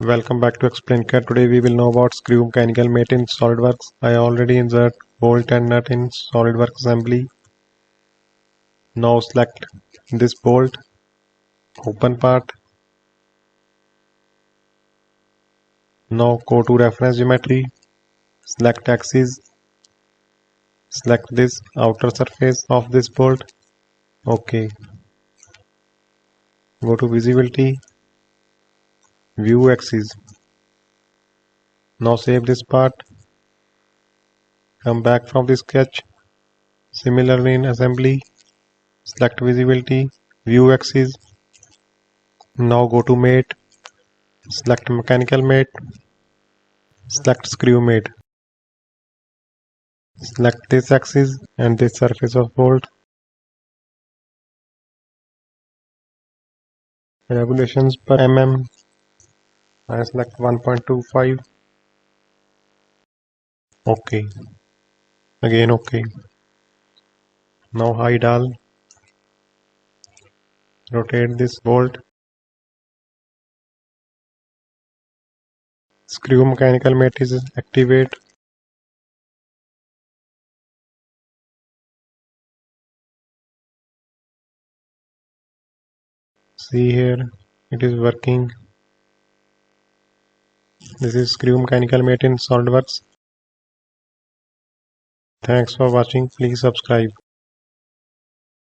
Welcome back to ExplainCAD. Today we will know about screw mechanical mate in SolidWorks. I already insert bolt and nut in SolidWorks assembly. Now select this bolt, open part. Now go to reference geometry, select axis, select this outer surface of this bolt. OK. Go to visibility, view axis. Now save this part. Come back from the sketch. Similarly in assembly, select visibility, view axis. Now go to mate, select mechanical mate, select screw mate. Select this axis and this surface of bolt. Regulations per mm. I select 1.25. OK. Again OK. Now hide all. Rotate this bolt. Screw mechanical mate is activate. See here, it is working. This is screw mechanical mate in SolidWorks. Thanks for watching. Please subscribe.